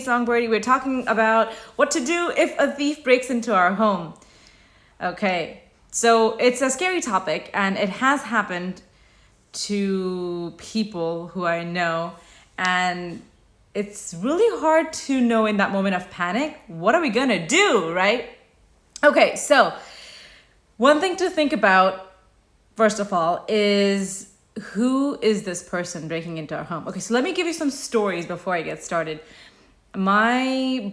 Songbirdy. We're talking about what to do if a thief breaks into our home. Okay, so it's a scary topic and it has happened to people who I know, and it's really hard to know in that moment of panic, what are we gonna do, right? Okay, so one thing to think about, first of all, is who is this person breaking into our home? Okay, so let me give you some stories before I get started. Actually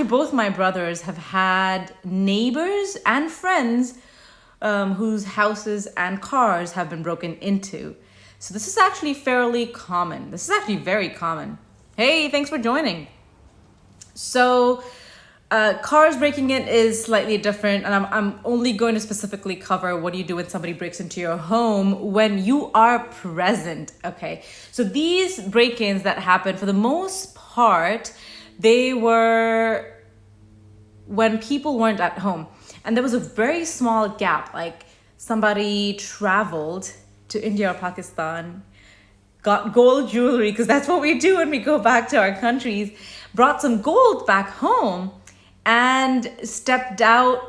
both my brothers have had neighbors and friends whose houses and cars have been broken into. So this is actually fairly common. This is actually very common. Hey, thanks for joining. So cars breaking in is slightly different, and I'm only going to specifically cover what do you do when somebody breaks into your home when you are present, okay? So these break-ins that happen, for the most part, they were when people weren't at home. And there was a very small gap, like somebody traveled to India or Pakistan, got gold jewelry, because that's what we do when we go back to our countries, brought some gold back home, and stepped out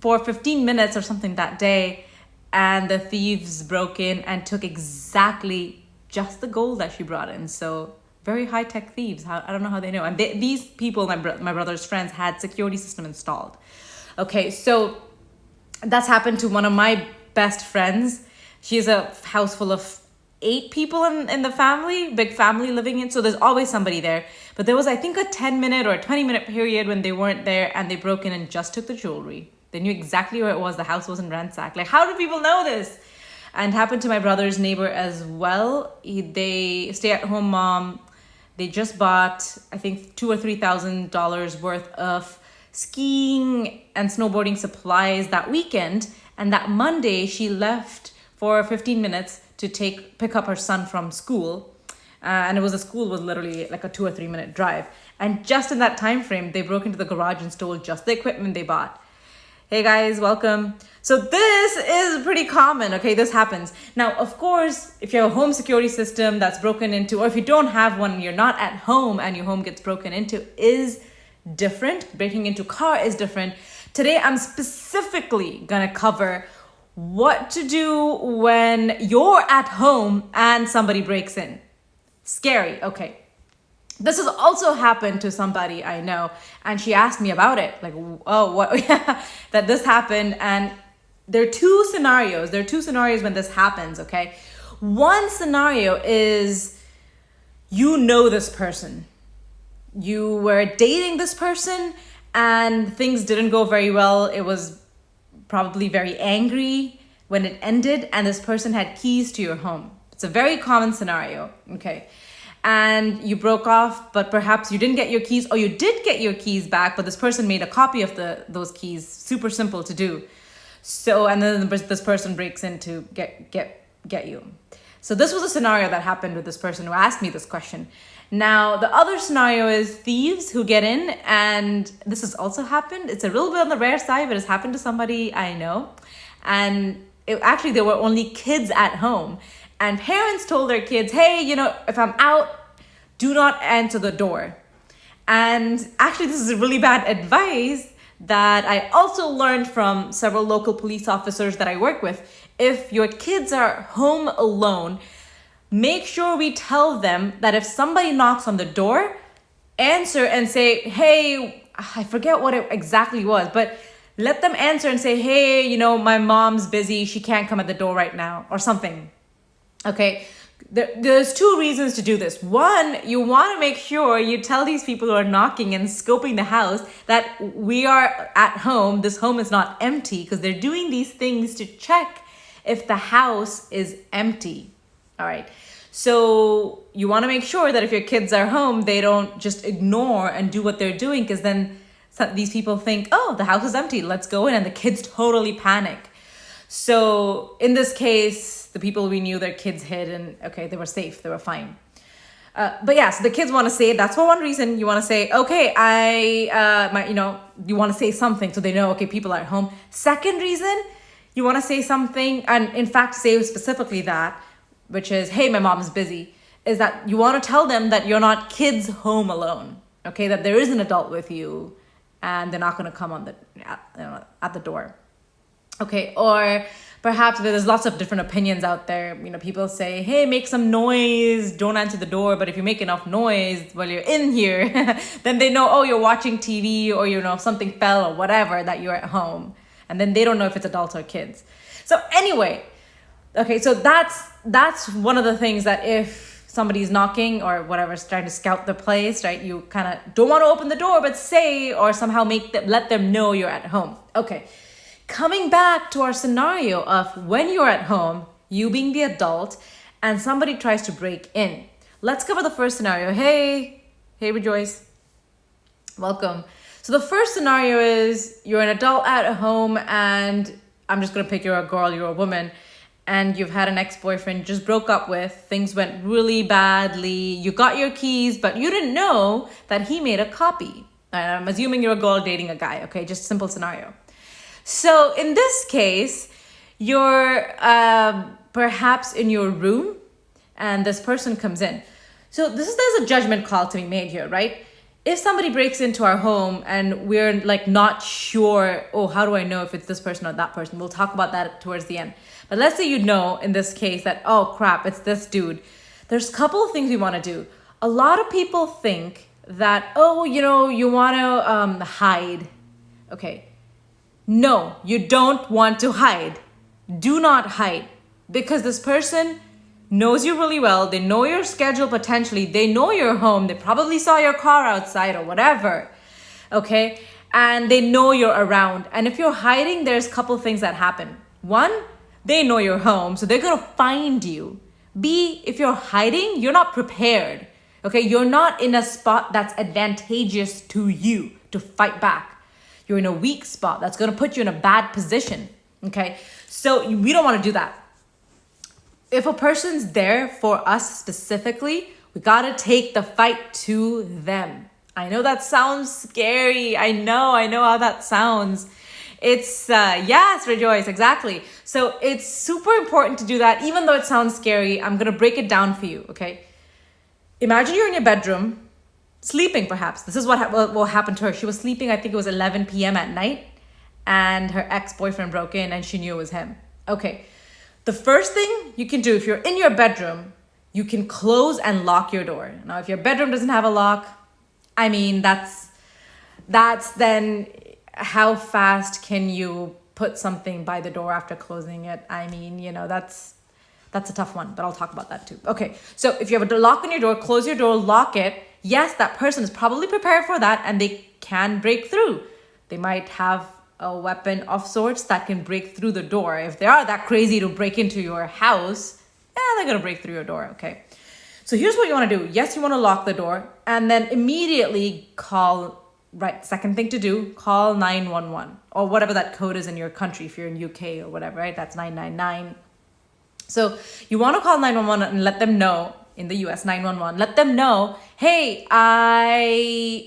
for 15 minutes or something that day, and the thieves broke in and took exactly just the gold that she brought in. So very high-tech thieves. I don't know how they know. And these people, my brother's friends, had security system installed. Okay, so that's happened to one of my best friends. She has a house full of 8 people in the family, big family living in. So there's always somebody there. But there was, I think, a 10-minute or a 20-minute period when they weren't there and they broke in and just took the jewelry. They knew exactly where it was. The house wasn't ransacked. Like, how do people know this? And happened to my brother's neighbor as well. They stay-at-home mom. They just bought, I think, $2,000 or $3,000 worth of skiing and snowboarding supplies that weekend. And that Monday, she left for 15 minutes to pick up her son from school. And the school was literally like a 2 or 3 minute drive. And just in that time frame, they broke into the garage and stole just the equipment they bought. Hey guys, welcome. So this is pretty common, okay? This happens. Now, of course, if you have a home security system that's broken into, or if you don't have one, you're not at home and your home gets broken into, is different. Breaking into car is different. Today, I'm specifically gonna cover what to do when you're at home and somebody breaks in. Scary, okay. This has also happened to somebody I know, and she asked me about it. Like, oh, what? That this happened. And there are two scenarios. There are two scenarios when this happens, okay? One scenario is you know this person. You were dating this person and things didn't go very well. It was probably very angry when it ended, and this person had keys to your home. It's a very common scenario, okay? And you broke off, but perhaps you didn't get your keys, or you did get your keys back, but this person made a copy of those keys. Super simple to do. So, and then this person breaks in to get you. So this was a scenario that happened with this person who asked me this question. Now, the other scenario is thieves who get in, and this has also happened. It's a little bit on the rare side, but it's happened to somebody I know. And actually, there were only kids at home. And parents told their kids, hey, if I'm out, do not answer the door. And actually, this is really bad advice that I also learned from several local police officers that I work with. If your kids are home alone, make sure we tell them that if somebody knocks on the door, answer and say, hey, I forget what it exactly was, but let them answer and say, hey, my mom's busy. She can't come at the door right now, or something. Okay, there's 2 reasons to do this. One, you want to make sure you tell these people who are knocking and scoping the house that we are at home. This home is not empty, because they're doing these things to check if the house is empty. All right. So you want to make sure that if your kids are home, they don't just ignore and do what they're doing, because then these people think, oh, the house is empty, let's go in, and the kids totally panic. So in this case, the people we knew, their kids hid, and okay, they were safe, they were fine. But yeah, so the kids want to say, that's for one reason. You want to say, okay, you want to say something so they know, okay, people are at home. Second reason, you want to say something, and in fact, say specifically that, which is, hey, my mom's busy, is that you want to tell them that you're not kids home alone. okay, that there is an adult with you and they're not going to come at the door. Okay, or perhaps there's lots of different opinions out there. People say, hey, make some noise, don't answer the door. But if you make enough noise while you're in here, then they know, oh, you're watching TV, or, if something fell or whatever, that you're at home. And then they don't know if it's adults or kids. So anyway, okay, so that's one of the things that if somebody's knocking or whatever, is trying to scout the place, right? You kind of don't want to open the door, but say, or somehow let them know you're at home. Okay. Coming back to our scenario of when you're at home, you being the adult, and somebody tries to break in. Let's cover the first scenario. Hey, Rejoice. Welcome. So the first scenario is you're an adult at home, and I'm just going to pick you're a girl, you're a woman, and you've had an ex-boyfriend you just broke up with. Things went really badly. You got your keys, but you didn't know that he made a copy. And I'm assuming you're a girl dating a guy. Okay, just simple scenario. So in this case, you're perhaps in your room and this person comes in. So there's a judgment call to be made here, right? If somebody breaks into our home and we're like not sure, oh, how do I know if it's this person or that person? We'll talk about that towards the end. But let's say in this case that, oh crap, it's this dude. There's a couple of things we want to do. A lot of people think that, oh, you want to hide. Okay. No, you don't want to hide. Do not hide, because this person knows you really well. They know your schedule potentially. They know your home. They probably saw your car outside or whatever. Okay? And they know you're around. And if you're hiding, there's a couple things that happen. One, they know your home, so they're going to find you. B, if you're hiding, you're not prepared. Okay? You're not in a spot that's advantageous to you to fight back. You're in a weak spot that's going to put you in a bad position. Okay? So we don't want to do that. If a person's there for us specifically, we got to take the fight to them. I know that sounds scary. I know how that sounds. It's, yes, Rejoice, exactly. So it's super important to do that. Even though it sounds scary, I'm going to break it down for you, okay? Imagine you're in your bedroom, sleeping perhaps. This is what happened to her. She was sleeping, I think it was 11 p.m. at night, and her ex-boyfriend broke in and she knew it was him. Okay, the first thing you can do if you're in your bedroom, you can close and lock your door. Now, if your bedroom doesn't have a lock, I mean, that's then how fast can you put something by the door after closing it? I mean, that's a tough one, but I'll talk about that too. Okay, so if you have a lock on your door, close your door, lock it. Yes, that person is probably prepared for that and they can break through. They might have a weapon of sorts that can break through the door. If they are that crazy to break into your house, they're going to break through your door, okay? So here's what you want to do. Yes, you want to lock the door and then immediately second thing to do, call 911 or whatever that code is in your country. If you're in UK or whatever, right? That's 999. So you want to call 911 and let them know. In the US, 911, let them know, hey, I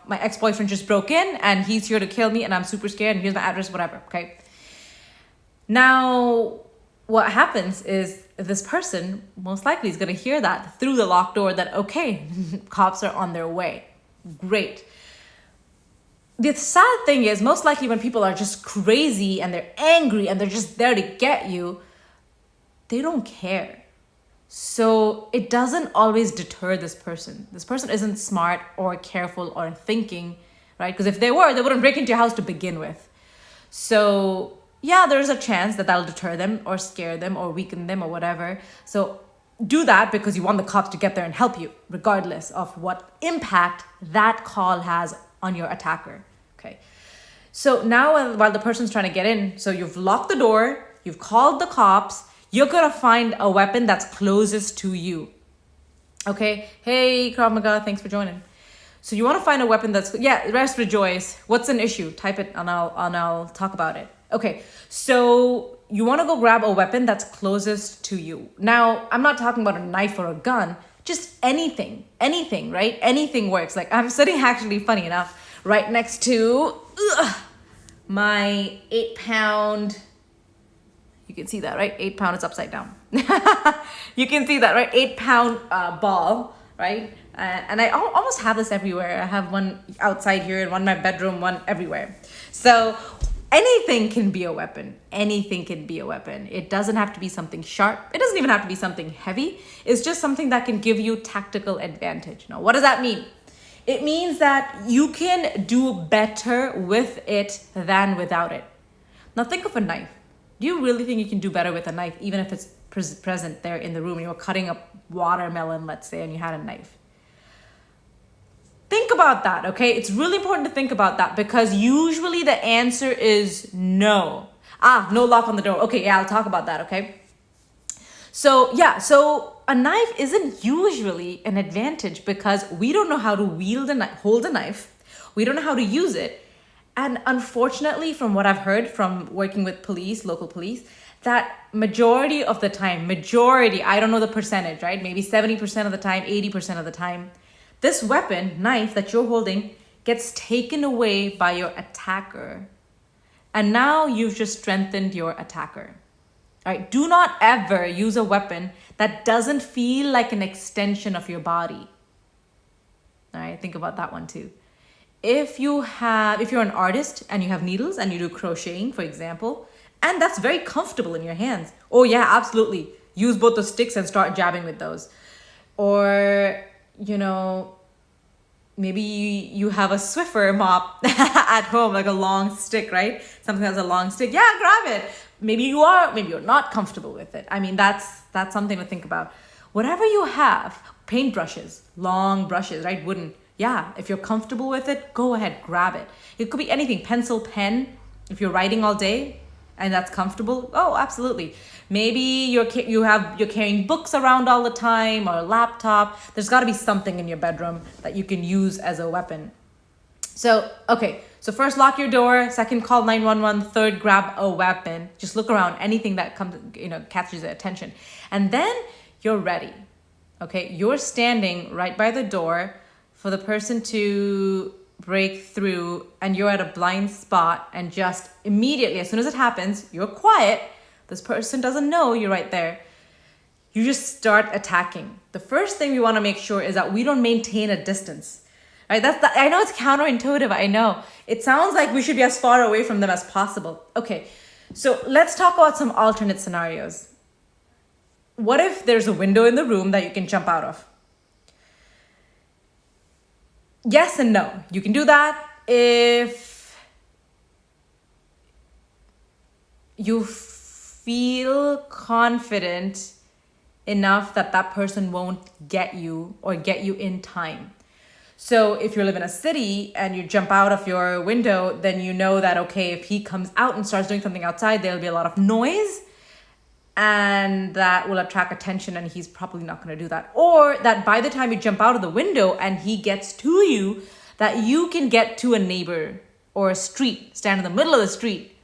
my ex-boyfriend just broke in and he's here to kill me and I'm super scared and here's my address, whatever, okay? Now, what happens is this person most likely is going to hear that through the locked door that, okay, cops are on their way. Great. The sad thing is most likely when people are just crazy and they're angry and they're just there to get you, they don't care. So it doesn't always deter this person. This person isn't smart or careful or thinking, right? Because if they were, they wouldn't break into your house to begin with. So yeah, there's a chance that that'll deter them or scare them or weaken them or whatever. So do that because you want the cops to get there and help you, regardless of what impact that call has on your attacker, okay? So now while the person's trying to get in, so you've locked the door, you've called the cops, you're going to find a weapon that's closest to you. Okay? Hey, Krav Maga, thanks for joining. So you want to find a weapon that's, rest, Rejoice. What's an issue? Type it and I'll talk about it. Okay. So you want to go grab a weapon that's closest to you. Now, I'm not talking about a knife or a gun, just anything, right? Anything works. Like I'm sitting actually, funny enough, right next to my 8-pound, you can see that, right? 8 pound is upside down. You can see that, right? 8-pound ball, right? And I almost have this everywhere. I have one outside here and one in my bedroom, one everywhere. So anything can be a weapon. Anything can be a weapon. It doesn't have to be something sharp. It doesn't even have to be something heavy. It's just something that can give you tactical advantage. Now, what does that mean? It means that you can do better with it than without it. Now think of a knife. Do you really think you can do better with a knife, even if it's present there in the room and you were cutting a watermelon, let's say, and you had a knife? Think about that, okay? It's really important to think about that because usually the answer is no. No lock on the door. Okay, yeah, I'll talk about that, okay? So a knife isn't usually an advantage because we don't know how to hold a knife. We don't know how to use it. And unfortunately, from what I've heard from working with police, local police, that majority of the time, I don't know the percentage, right? Maybe 70% of the time, 80% of the time, this weapon, knife that you're holding gets taken away by your attacker. And now you've just strengthened your attacker. All right, do not ever use a weapon that doesn't feel like an extension of your body. All right, think about that one too. If you're an artist and you have needles and you do crocheting, for example, and that's very comfortable in your hands. Oh yeah, absolutely. Use both the sticks and start jabbing with those. Or, maybe you have a Swiffer mop at home, like a long stick, right? Something that's a long stick. Yeah, grab it. Maybe you're not comfortable with it. I mean, that's something to think about. Whatever you have, paintbrushes, long brushes, right? Wooden. Yeah, if you're comfortable with it, go ahead, grab it. It could be anything, pencil, pen. If you're writing all day and that's comfortable, oh, absolutely. Maybe you're carrying books around all the time or a laptop. There's got to be something in your bedroom that you can use as a weapon. So first lock your door, second call 911, third grab a weapon. Just look around, anything that comes, catches your attention. And then you're ready. Okay, you're standing right by the door for the person to break through and you're at a blind spot and just immediately, as soon as it happens, you're quiet. This person doesn't know you're right there. You just start attacking. The first thing we want to make sure is that we don't maintain a distance. Right? I know it's counterintuitive. I know. It sounds like we should be as far away from them as possible. Okay, so let's talk about some alternate scenarios. What if there's a window in the room that you can jump out of? Yes and no. You can do that if you feel confident enough that that person won't get you or get you in time. So if you live in a city and you jump out of your window, then you know that, okay, if he comes out and starts doing something outside, there'll be a lot of noise and that will attract attention and he's probably not going to do that. Or that by the time you jump out of the window and he gets to you, that you can get to a neighbor or a street, stand in the middle of the street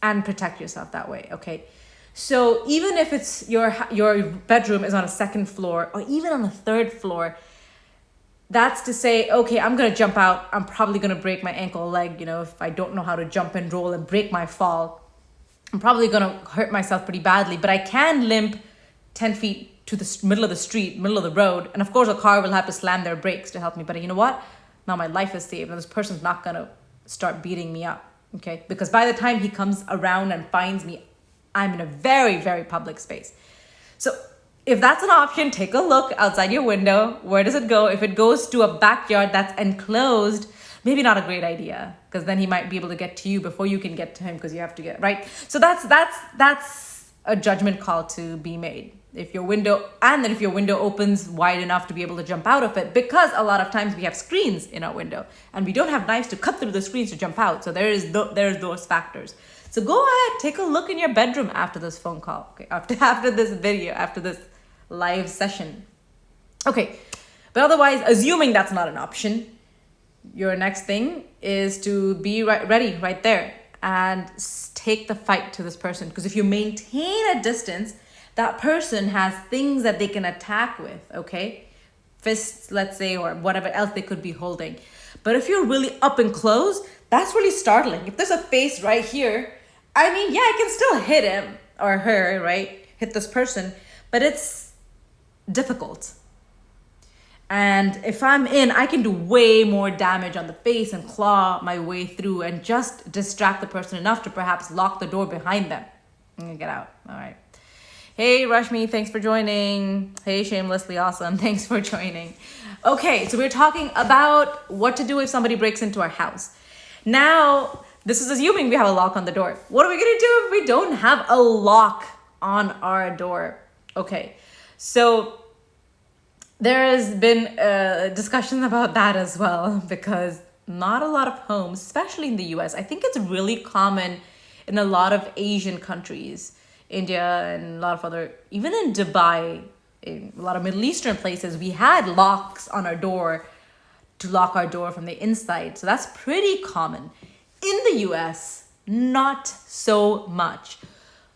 and protect yourself that way, okay? So even if it's your bedroom is on a second floor or even on a third floor, that's to say, okay, I'm going to jump out. I'm probably going to break my ankle or leg, if I don't know how to jump and roll and break my fall. I'm probably going to hurt myself pretty badly, but I can limp 10 feet to the middle of the street, middle of the road. And of course, a car will have to slam their brakes to help me. But you know what? Now my life is saved and this person's not going to start beating me up, okay? Because by the time he comes around and finds me, I'm in a very, very public space. So if that's an option, take a look outside your window. Where does it go? If it goes to a backyard that's enclosed, maybe not a great idea because then he might be able to get to you before you can get to him because you have to get right. So that's a judgment call to be made. If your window opens wide enough to be able to jump out of it, because a lot of times we have screens in our window and we don't have knives to cut through the screens to jump out. So there's those factors. So go ahead, take a look in your bedroom after this phone call. Okay, after this video, after this live session. Okay, but otherwise, assuming that's not an option, your next thing is to be ready right there and take the fight to this person. Because if you maintain a distance, that person has things that they can attack with, okay? Fists, let's say, or whatever else they could be holding. But if you're really up and close, that's really startling. If there's a face right here, I mean, yeah, I can still hit him or her, right? Hit this person, but it's difficult. And if I'm in, I can do way more damage on the face and claw my way through and just distract the person enough to perhaps lock the door behind them. I'm gonna get out. All right. Hey, Rashmi, thanks for joining. Hey, Shamelessly Awesome, thanks for joining. Okay, so we're talking about what to do if somebody breaks into our house. Now, this is assuming we have a lock on the door. What are we gonna do if we don't have a lock on our door? Okay, so there has been discussions about that as well, because not a lot of homes, especially in the US, I think it's really common in a lot of Asian countries, India and a lot of other, even in Dubai, in a lot of Middle Eastern places, we had locks on our door to lock our door from the inside. So that's pretty common. In the US, not so much.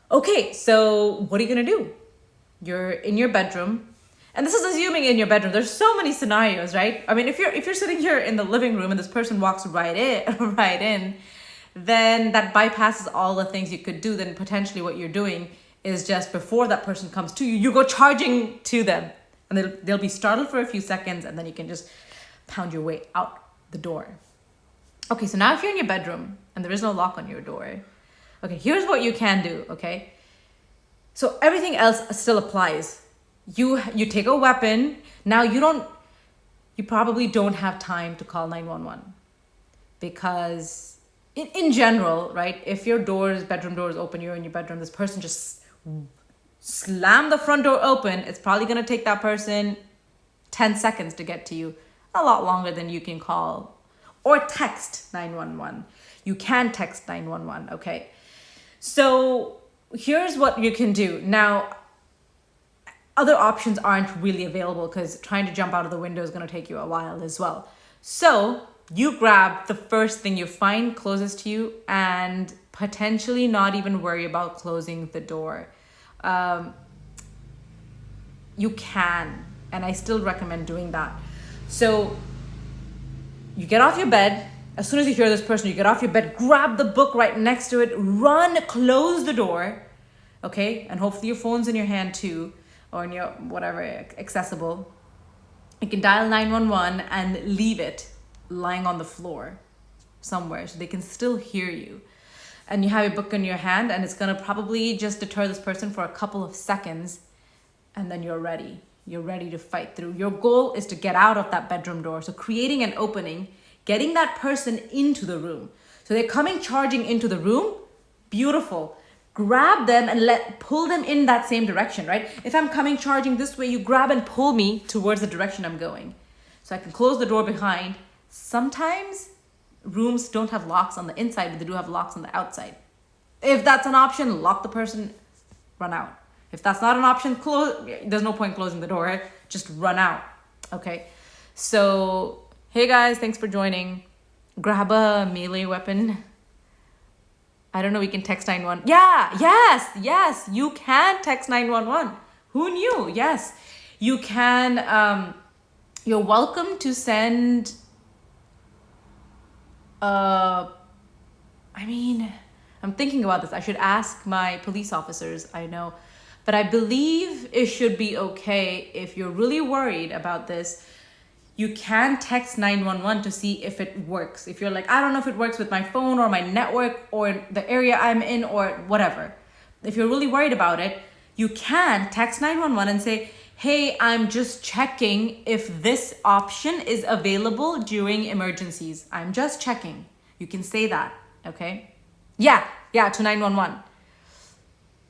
Okay, so what are you gonna do? You're in your bedroom. And this is assuming in your bedroom. There's so many scenarios, right? I mean, if you're sitting here in the living room and this person walks right in, then that bypasses all the things you could do. Then potentially what you're doing is just before that person comes to you, you go charging to them, and they'll be startled for a few seconds, and then you can just pound your way out the door. Okay, so now if you're in your bedroom and there is no lock on your door, okay, here's what you can do, okay? So everything else still applies. You take a weapon. Now you probably don't have time to call 911, because in general, right, if your bedroom door is open, you're in your bedroom, this person just slammed the front door open, it's probably going to take that person 10 seconds to get to you, a lot longer than you can call or text 911. You can text 911, okay? So here's what you can do. Now, other options aren't really available because trying to jump out of the window is going to take you a while as well. So you grab the first thing you find closest to you and potentially not even worry about closing the door. You can, and I still recommend doing that. So you get off your bed. As soon as you hear this person, you get off your bed, grab the book right next to it, run, close the door, okay? And hopefully your phone's in your hand too, or in your whatever accessible. You can dial 911 and leave it lying on the floor somewhere so they can still hear you. And you have your book in your hand, and it's gonna probably just deter this person for a couple of seconds, and then you're ready. You're ready to fight through. Your goal is to get out of that bedroom door. So creating an opening, getting that person into the room. So they're coming charging into the room, beautiful. Grab them and pull them in that same direction, right? If I'm coming charging this way, you grab and pull me towards the direction I'm going. So I can close the door behind. Sometimes rooms don't have locks on the inside, but they do have locks on the outside. If that's an option, lock the person, run out. If that's not an option, there's no point closing the door, just run out, okay? So, hey guys, thanks for joining. Grab a melee weapon. I don't know, we can text 911. Yeah, yes, you can text 911. Who knew? Yes, you can. You're welcome to send, I'm thinking about this. I should ask my police officers, I know. But I believe it should be okay if you're really worried about this. You can text 911 to see if it works. If you're like, I don't know if it works with my phone or my network or the area I'm in or whatever. If you're really worried about it, you can text 911 and say, hey, I'm just checking if this option is available during emergencies. I'm just checking. You can say that, okay? Yeah, to 911.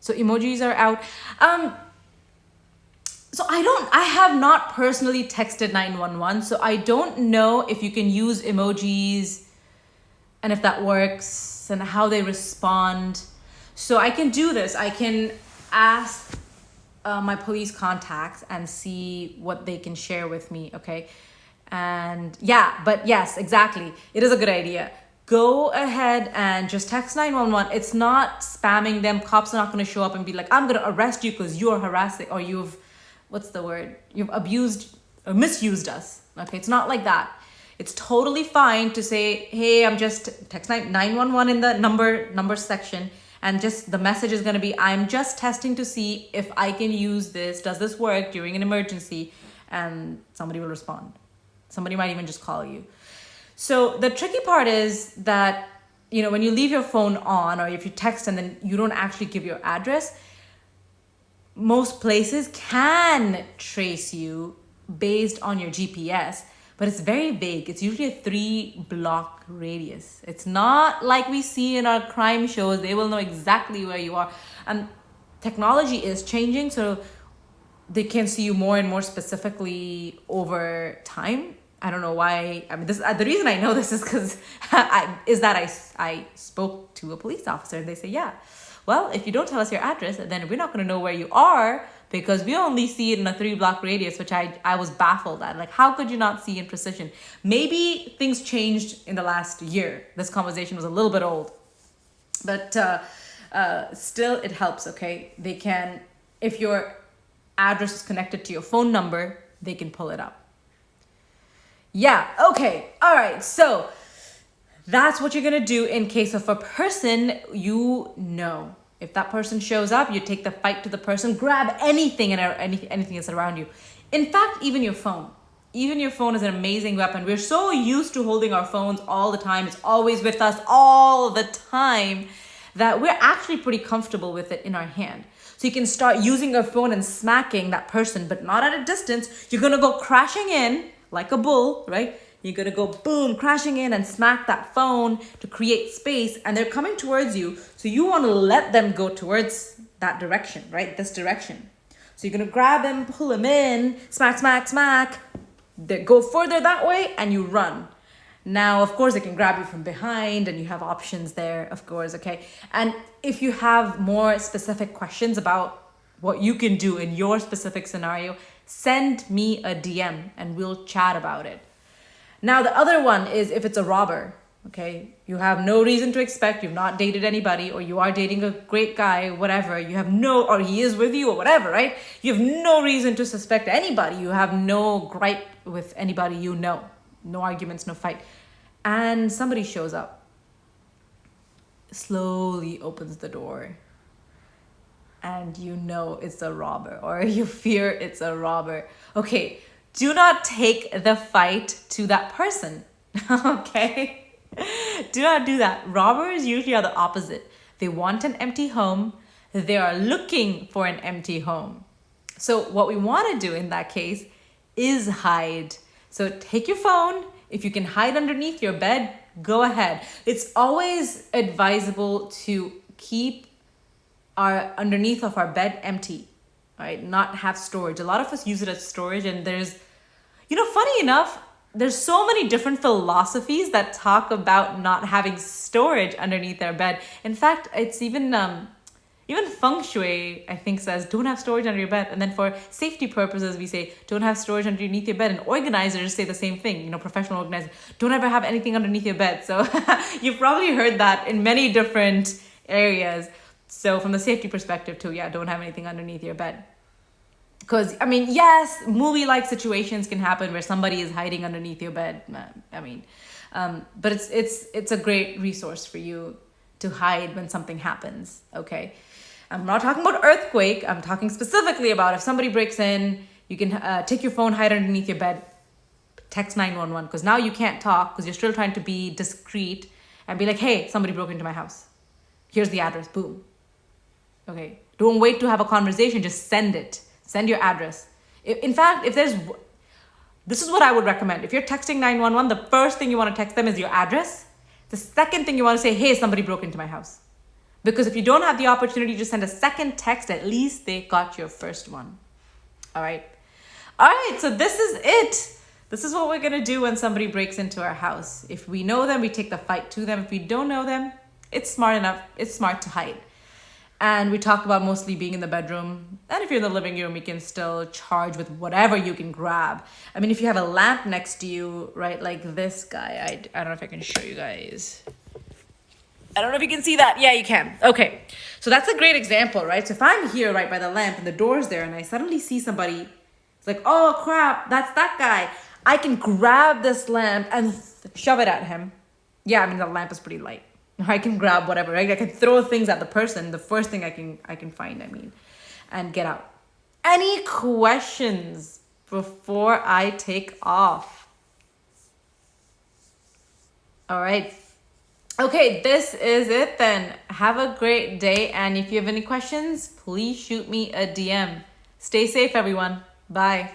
So emojis are out. So I have not personally texted 911, so I don't know if you can use emojis and if that works and how they respond. So I can do this. I can ask my police contacts and see what they can share with me, okay? And yeah, but yes, exactly. It is a good idea. Go ahead and just text 911. It's not spamming them. Cops are not going to show up and be like, I'm going to arrest you because you're harassing or you've abused or misused us. Okay, it's not like that. It's totally fine to say, hey, I'm just text 911 in the number section, and just the message is going to be, I'm just testing to see if I can use this. Does this work during an emergency? and somebody will respond. Somebody might even just call you. So the tricky part is that, when you leave your phone on, or if you text and then you don't actually give your address, most places can trace you based on your GPS, but it's very vague. It's usually a 3-block radius. It's not like we see in our crime shows. They will know exactly where you are. And technology is changing, so they can see you more and more specifically over time. I don't know why. I mean, the reason I know this is because I spoke to a police officer and they say, yeah, well, if you don't tell us your address, then we're not going to know where you are, because we only see it in a 3-block radius, which I was baffled at. Like, how could you not see in precision? Maybe things changed in the last year. This conversation was a little bit old, but still it helps, okay? They can, if your address is connected to your phone number, they can pull it up. Yeah, okay, all right, so that's what you're gonna do in case of a person you know. If that person shows up, you take the fight to the person, grab anything and anything that's around you. In fact, even your phone. Even your phone is an amazing weapon. We're so used to holding our phones all the time. It's always with us all the time that we're actually pretty comfortable with it in our hand. So you can start using your phone and smacking that person, but not at a distance. You're gonna go crashing in like a bull, right? You're gonna go boom, crashing in and smack that phone to create space, and they're coming towards you. So you wanna let them go towards that direction, right? This direction. So you're gonna grab him, pull him in, smack, smack, smack. They go further that way and you run. Now, of course, they can grab you from behind and you have options there, of course, okay? And if you have more specific questions about what you can do in your specific scenario, send me a DM and we'll chat about it. Now, the other one is if it's a robber, okay? You have no reason to expect, you've not dated anybody, or you are dating a great guy, whatever. You have or he is with you or whatever, right? You have no reason to suspect anybody. You have no gripe with anybody you know. No arguments, no fight. And somebody shows up, slowly opens the door, and you know it's a robber, or you fear it's a robber. Okay, do not take the fight to that person, okay? Do not do that. Robbers usually are the opposite. They want an empty home. They are looking for an empty home. So what we want to do in that case is hide. So take your phone. If you can hide underneath your bed, go ahead. It's always advisable to keep our underneath of our bed empty, right? Not have storage. A lot of us use it as storage, and there's, funny enough, there's so many different philosophies that talk about not having storage underneath our bed. In fact, it's even feng shui, I think, says don't have storage under your bed. And then for safety purposes, we say don't have storage underneath your bed. And organizers say the same thing, professional organizers, don't ever have anything underneath your bed. So you've probably heard that in many different areas. So from the safety perspective too, yeah, don't have anything underneath your bed. Because, yes, movie-like situations can happen where somebody is hiding underneath your bed. But it's a great resource for you to hide when something happens, okay? I'm not talking about earthquake. I'm talking specifically about if somebody breaks in, you can take your phone, hide underneath your bed, text 911, because now you can't talk because you're still trying to be discreet and be like, hey, somebody broke into my house. Here's the address, boom. Okay, don't wait to have a conversation, just send it. Send your address. In fact, this is what I would recommend. If you're texting 911, the first thing you want to text them is your address. The second thing you want to say, hey, somebody broke into my house. Because if you don't have the opportunity to send a second text, at least they got your first one. All right, so this is it. This is what we're going to do when somebody breaks into our house. If we know them, we take the fight to them. If we don't know them, it's smart to hide. And we talked about mostly being in the bedroom. And if you're in the living room, you can still charge with whatever you can grab. If you have a lamp next to you, right, like this guy, I don't know if I can show you guys. I don't know if you can see that. Yeah, you can. Okay, so that's a great example, right? So if I'm here right by the lamp and the door's there and I suddenly see somebody, it's like, oh crap, that's that guy. I can grab this lamp and shove it at him. Yeah, the lamp is pretty light. I can grab whatever, right? I can throw things at the person, the first thing I can find, and get out. Any questions before I take off. All right. Okay, this is it then. Have a great day. And if you have any questions, please shoot me a DM. Stay safe, everyone. Bye.